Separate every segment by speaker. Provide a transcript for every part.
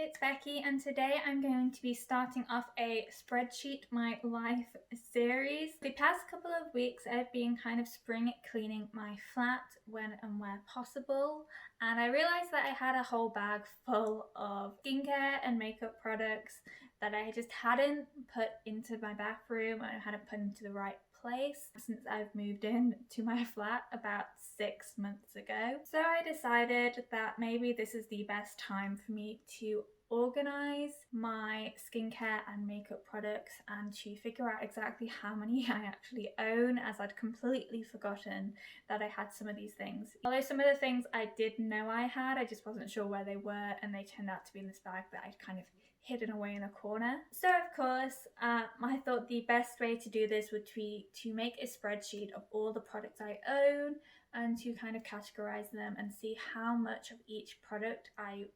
Speaker 1: it's Becky, and today I'm going to be starting off a Spreadsheet My Life series. The past couple of weeks I've been kind of spring cleaning my flat when and where possible, and I realised that I had a whole bag full of skincare and makeup products that I just hadn't put into my bathroom and I hadn't put into the right place since I've moved in to my flat about 6 months ago. So I decided that maybe this is the best time for me to organize my skincare and makeup products and to figure out exactly how many I actually own, as I'd completely forgotten that I had some of these things. Although some of the things I did know I had, I just wasn't sure where they were, and they turned out to be in this bag that I'd kind of hidden away in a corner. So of course, I thought the best way to do this would be to make a spreadsheet of all the products I own and to kind of categorize them and see how much of each product I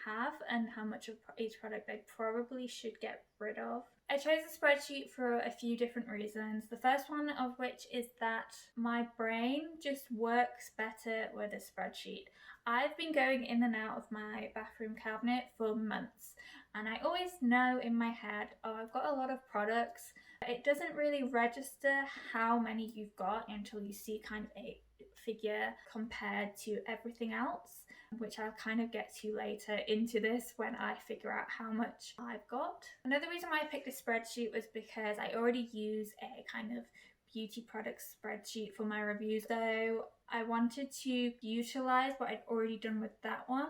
Speaker 1: have and how much of each product I probably should get rid of. I chose a spreadsheet for a few different reasons. The first one of which is that my brain just works better with a spreadsheet. I've been going in and out of my bathroom cabinet for months, and I always know in my head, oh, I've got a lot of products. It doesn't really register how many you've got until you see kind of a figure compared to everything else, which I'll kind of get to later into this when I figure out how much I've got. Another reason why I picked a spreadsheet was because I already use a kind of beauty products spreadsheet for my reviews, so I wanted to utilize what I'd already done with that one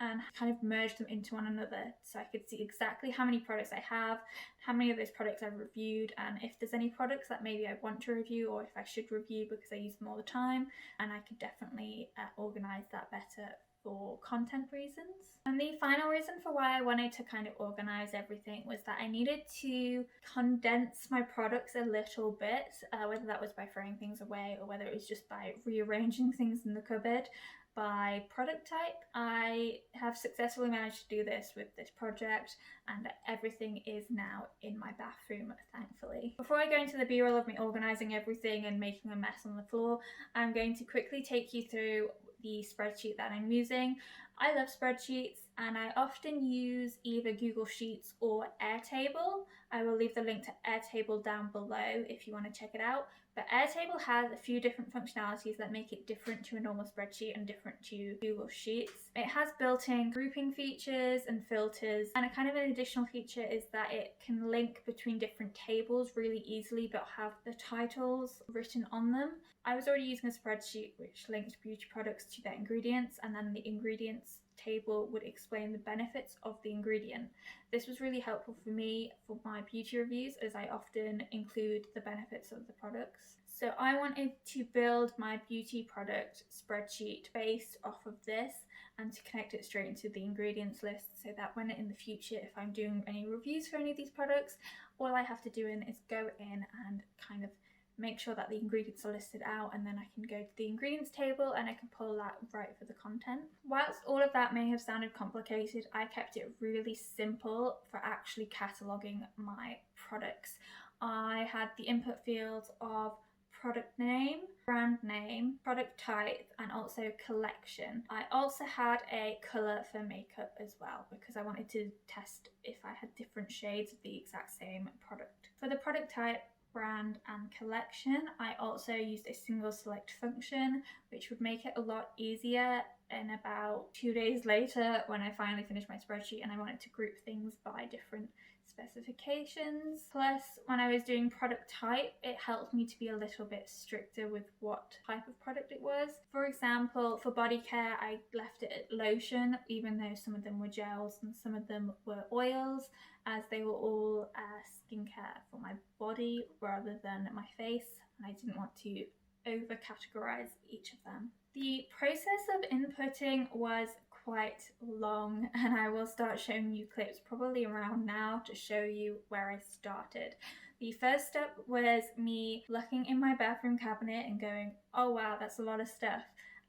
Speaker 1: and kind of merge them into one another so I could see exactly how many products I have, how many of those products I've reviewed, and if there's any products that maybe I want to review or if I should review because I use them all the time, and I could definitely organize that better for content reasons. And the final reason for why I wanted to kind of organize everything was that I needed to condense my products a little bit, whether that was by throwing things away or whether it was just by rearranging things in the cupboard by product type. I have successfully managed to do this with this project, and everything is now in my bathroom, thankfully. Before I go into the b-roll of me organizing everything and making a mess on the floor, I'm going to quickly take you through the spreadsheet that I'm using. I love spreadsheets, and I often use either Google Sheets or Airtable. I will leave the link to Airtable down below if you want to check it out. But Airtable has a few different functionalities that make it different to a normal spreadsheet and different to Google Sheets. It has built-in grouping features and filters, and a kind of an additional feature is that it can link between different tables really easily but have the titles written on them. I was already using a spreadsheet which linked beauty products to their ingredients, and then the ingredients table would explain the benefits of the ingredient. This was really helpful for me for my beauty reviews, as I often include the benefits of the products. So I wanted to build my beauty product spreadsheet based off of this and to connect it straight into the ingredients list, so that when in the future, if I'm doing any reviews for any of these products, all I have to do is go in and kind of make sure that the ingredients are listed out, and then I can go to the ingredients table and I can pull that right for the content. Whilst all of that may have sounded complicated, I kept it really simple for actually cataloguing my products. I had the input fields of product name, brand name, product type, and also collection. I also had a colour for makeup as well, because I wanted to test if I had different shades of the exact same product. For the product type, brand and collection, I also used a single select function, which would make it a lot easier. And about 2 days later, when I finally finished my spreadsheet and I wanted to group things by different specifications. Plus, when I was doing product type, it helped me to be a little bit stricter with what type of product it was. For example, for body care, I left it at lotion, even though some of them were gels and some of them were oils, as they were all skincare for my body rather than my face, and I didn't want to over categorize each of them. The process of inputting was quite long, and I will start showing you clips probably around now to show you where I started. The first step was me looking in my bathroom cabinet and going, oh wow, that's a lot of stuff,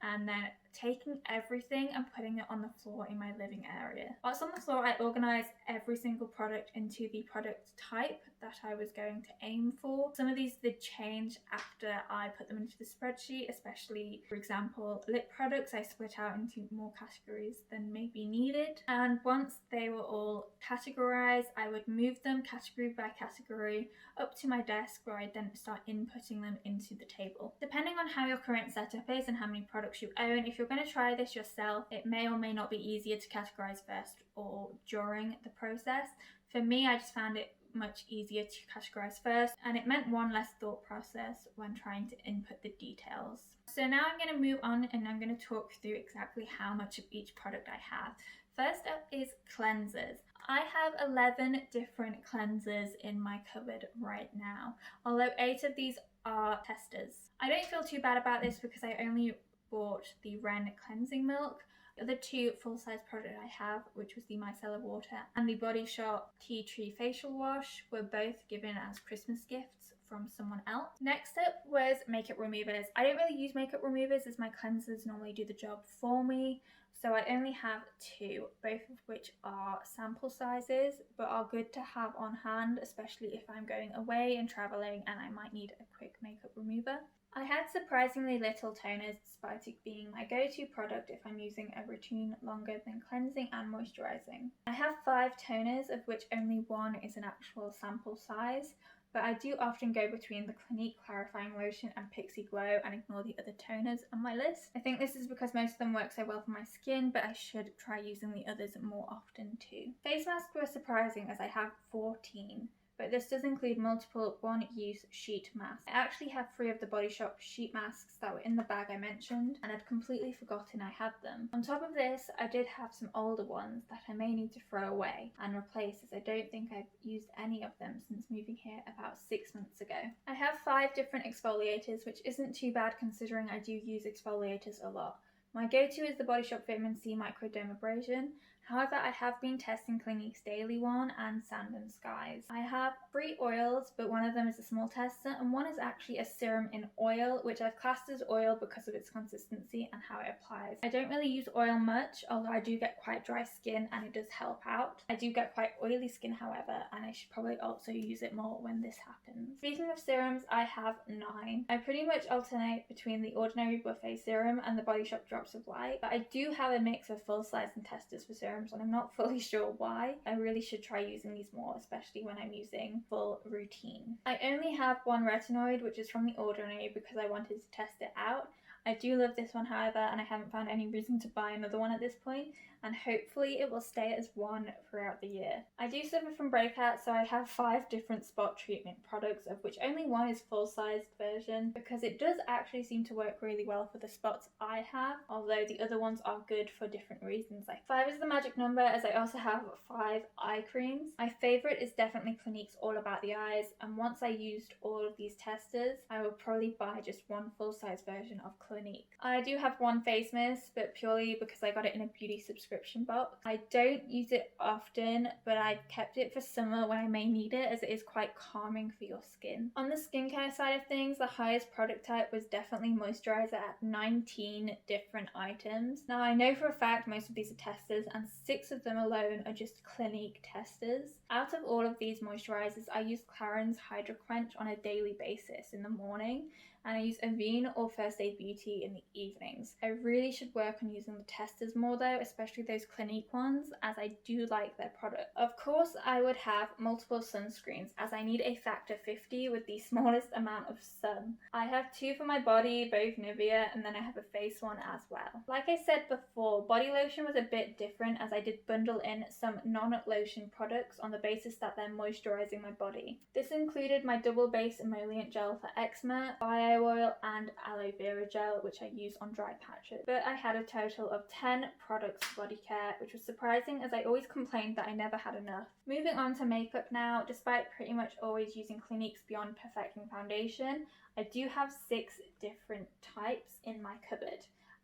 Speaker 1: and then taking everything and putting it on the floor in my living area. Whilst on the floor, I organised every single product into the product type that I was going to aim for. Some of these did change after I put them into the spreadsheet, especially, for example, lip products. I split out into more categories than may be needed. And once they were all categorised, I would move them category by category up to my desk, where I then start inputting them into the table. Depending on how your current setup is and how many products you own, if you're going to try this yourself, it may or may not be easier to categorize first or during the process. For me, I just found it much easier to categorize first, and it meant one less thought process when trying to input the details. So now I'm going to move on and I'm going to talk through exactly how much of each product I have. First up is cleansers. I have 11 different cleansers in my cupboard right now, although 8 of these are testers. I don't feel too bad about this because I only bought the Ren cleansing milk. The other 2 full-size products I have, which was the Micellar water and the Body Shop Tea Tree facial wash, were both given as Christmas gifts from someone else. Next up was makeup removers. I don't really use makeup removers as my cleansers normally do the job for me. So I only have 2, both of which are sample sizes, but are good to have on hand, especially if I'm going away and traveling and I might need a quick makeup remover. I had surprisingly little toners, despite it being my go-to product if I'm using a routine longer than cleansing and moisturising. I have 5 toners, of which only 1 is an actual sample size, but I do often go between the Clinique Clarifying Lotion and Pixie Glow and ignore the other toners on my list. I think this is because most of them work so well for my skin, but I should try using the others more often too. Face masks were surprising as I have 14. But this does include multiple one-use sheet masks. I actually have 3 of the Body Shop sheet masks that were in the bag I mentioned, and I'd completely forgotten I had them. On top of this, I did have some older ones that I may need to throw away and replace, as I don't think I've used any of them since moving here about 6 months ago. I have 5 different exfoliators, which isn't too bad considering I do use exfoliators a lot. My go-to is the Body Shop Vitamin C Microdermabrasion. However, I have been testing Clinique's Daily one and Sand and Skies. I have 3 oils, but one of them is a small tester and one is actually a serum in oil, which I've classed as oil because of its consistency and how it applies. I don't really use oil much, although I do get quite dry skin and it does help out. I do get quite oily skin, however, and I should probably also use it more when this happens. Speaking of serums, I have 9. I pretty much alternate between the Ordinary Buffet Serum and the Body Shop Drops of Light, but I do have a mix of full size and testers for serums, and I'm not fully sure why. I really should try using these more, especially when I'm using full routine. I only have 1 retinoid, which is from The Ordinary, because I wanted to test it out. I do love this one, however, and I haven't found any reason to buy another one at this point, and hopefully it will stay as 1 throughout the year. I do suffer from breakouts, so I have 5 different spot treatment products, of which only 1 is full-sized version, because it does actually seem to work really well for the spots I have, although the other ones are good for different reasons. Like 5 is the magic number, as I also have 5 eye creams. My favourite is definitely Clinique's All About the Eyes, and once I used all of these testers, I will probably buy just 1 full-size version of Clinique. I do have 1 face mist, but purely because I got it in a beauty subscription box. I don't use it often, but I kept it for summer when I may need it, as it is quite calming for your skin. On the skincare side of things, the highest product type was definitely moisturizer at 19 different items. Now I know for a fact most of these are testers, and 6 of them alone are just Clinique testers. Out of all of these moisturizers, I use Clarins Hydro Quench on a daily basis in the morning, and I use Avene or First Aid Beauty in the evenings. I really should work on using the testers more though, especially those Clinique ones, as I do like their product. Of course, I would have multiple sunscreens, as I need a factor 50 with the smallest amount of sun. I have 2 for my body, both Nivea, and then I have a face one as well. Like I said before, body lotion was a bit different, as I did bundle in some non-lotion products on the basis that they're moisturizing my body. This included my double base emollient gel for eczema, bio oil, and aloe vera gel, which I use on dry patches. But I had a total of 10 products for body care, which was surprising as I always complained that I never had enough. Moving on to makeup now, despite pretty much always using Clinique's Beyond Perfecting foundation, I do have 6 different types in my cupboard.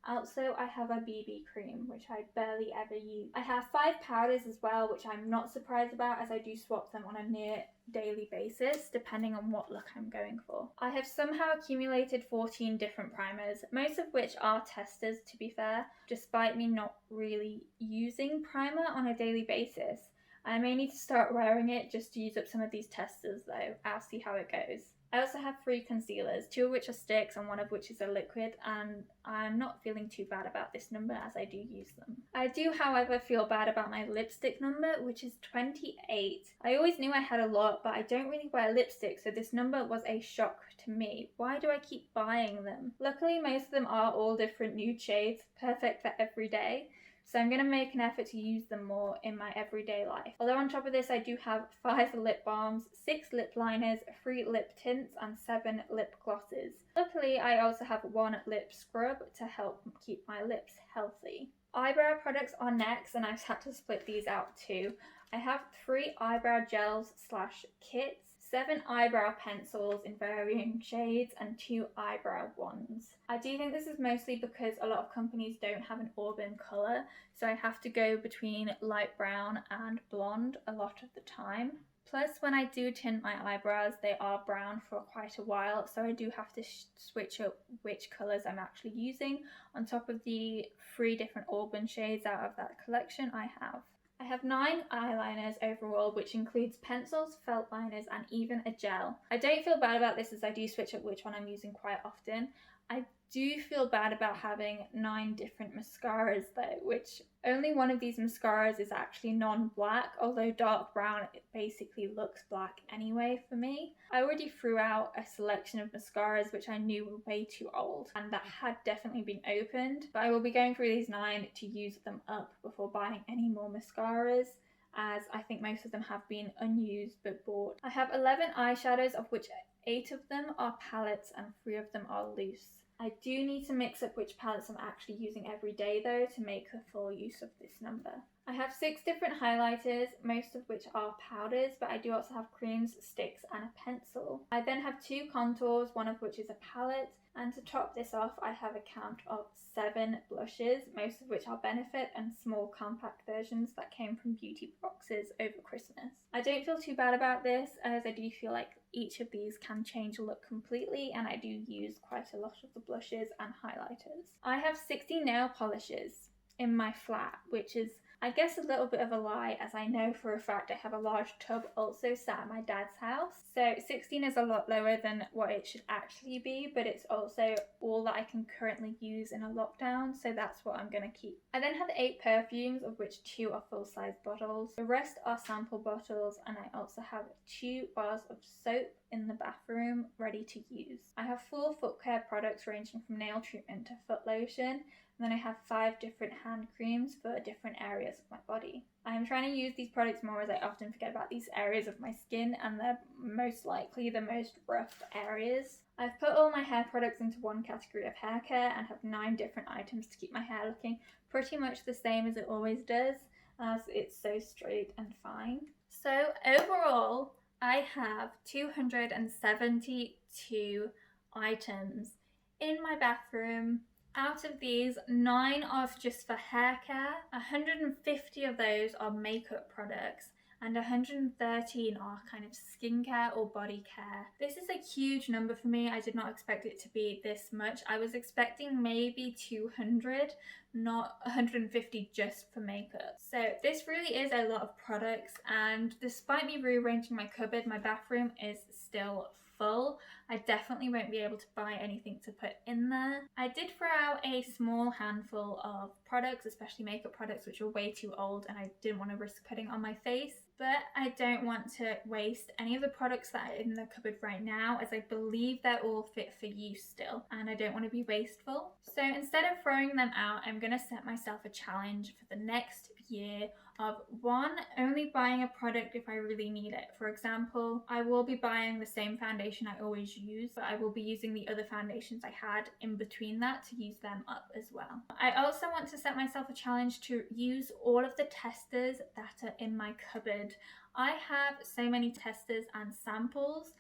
Speaker 1: Also, I have a BB cream, which I barely ever use. I have 5 powders as well, which I'm not surprised about as I do swap them on a near daily basis, depending on what look I'm going for. I have somehow accumulated 14 different primers, most of which are testers to be fair, despite me not really using primer on a daily basis. I may need to start wearing it just to use up some of these testers though. I'll see how it goes. I also have 3 concealers, 2 of which are sticks and 1 of which is a liquid, and I'm not feeling too bad about this number as I do use them. I do, however, feel bad about my lipstick number, which is 28. I always knew I had a lot, but I don't really wear lipstick, so this number was a shock to me. Why do I keep buying them? Luckily, most of them are all different nude shades, perfect for every day. So I'm going to make an effort to use them more in my everyday life. Although on top of this, I do have 5 lip balms, 6 lip liners, 3 lip tints, and 7 lip glosses. Luckily, I also have 1 lip scrub to help keep my lips healthy. Eyebrow products are next, and I've had to split these out too. I have 3 eyebrow gels / kits, 7 eyebrow pencils in varying shades, and 2 eyebrow wands. I do think this is mostly because a lot of companies don't have an auburn colour, so I have to go between light brown and blonde a lot of the time. Plus, when I do tint my eyebrows, they are brown for quite a while, so I do have to switch up which colours I'm actually using on top of the 3 different auburn shades out of that collection I have. I have 9 eyeliners overall, which includes pencils, felt liners, and even a gel. I don't feel bad about this as I do switch up which one I'm using quite often. I do feel bad about having 9 different mascaras though, which only one of these mascaras is actually non-black, although dark brown it basically looks black anyway for me. I already threw out a selection of mascaras which I knew were way too old and that had definitely been opened, but I will be going through these 9 to use them up before buying any more mascaras, as I think most of them have been unused but bought. I have 11 eyeshadows, of which 8 of them are palettes and 3 of them are loose. I do need to mix up which palettes I'm actually using every day though to make the full use of this number. I have 6 different highlighters, most of which are powders, but I do also have creams, sticks, and a pencil. I then have 2 contours, one of which is a palette, and to top this off I have a count of 7 blushes, most of which are Benefit and small compact versions that came from beauty boxes over Christmas. I don't feel too bad about this as I do feel like each of these can change a look completely, and I do use quite a lot of the blushes and highlighters. I have 60 nail polishes in my flat, which is I guess a little bit of a lie, as I know for a fact I have a large tub also sat at my dad's house. So 16 is a lot lower than what it should actually be, but it's also all that I can currently use in a lockdown, so that's what I'm going to keep. I then have 8 perfumes, of which 2 are full-size bottles. The rest are sample bottles, and I also have 2 bars of soap in the bathroom ready to use. I have 4 foot care products ranging from nail treatment to foot lotion. And then I have 5 different hand creams for different areas of my body. I am trying to use these products more as I often forget about these areas of my skin, and they're most likely the most rough areas. I've put all my hair products into one category of hair care and have 9 different items to keep my hair looking pretty much the same as it always does, as it's so straight and fine. So overall, I have 272 items in my bathroom. Out of these, 9 are just for hair care, 150 of those are makeup products, and 113 are kind of skincare or body care. This is a huge number for me. I did not expect it to be this much. I was expecting maybe 200, not 150 just for makeup. So this really is a lot of products, and despite me rearranging my cupboard, my bathroom is still full. I definitely won't be able to buy anything to put in there. I did throw out a small handful of products, especially makeup products, which were way too old and I didn't want to risk putting on my face. But I don't want to waste any of the products that are in the cupboard right now, as I believe they're all fit for use still, and I don't want to be wasteful. So instead of throwing them out, I'm going to set myself a challenge for the next year of 1, only buying a product if I really need it. For example, I will be buying the same foundation I always use, but I will be using the other foundations I had in between that to use them up as well. I also want to set myself a challenge to use all of the testers that are in my cupboard. I have so many testers and samples,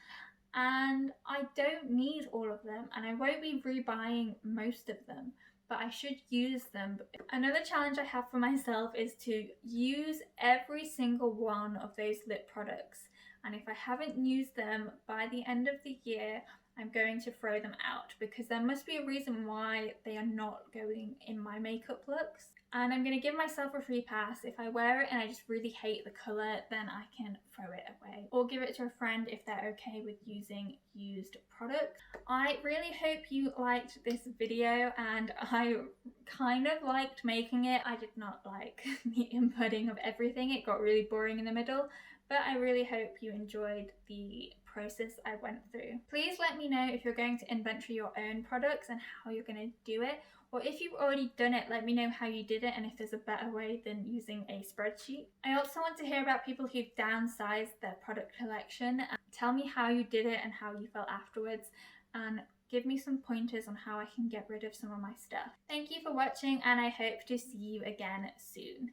Speaker 1: and I don't need all of them, and I won't be rebuying most of them. but I should use them. Another challenge I have for myself is to use every single one of those lip products. And if I haven't used them by the end of the year, I'm going to throw them out because there must be a reason why they are not going in my makeup looks. And I'm going to give myself a free pass. If I wear it and I just really hate the colour, then I can throw it away or give it to a friend if they're okay with using used products. I really hope you liked this video, and I kind of liked making it. I did not like the inputting of everything. It got really boring in the middle, but I really hope you enjoyed the process I went through. Please let me know if you're going to inventory your own products and how you're going to do it. Or if you've already done it, let me know how you did it and if there's a better way than using a spreadsheet. I also want to hear about people who've downsized their product collection. Tell me how you did it and how you felt afterwards, and give me some pointers on how I can get rid of some of my stuff. Thank you for watching, and I hope to see you again soon.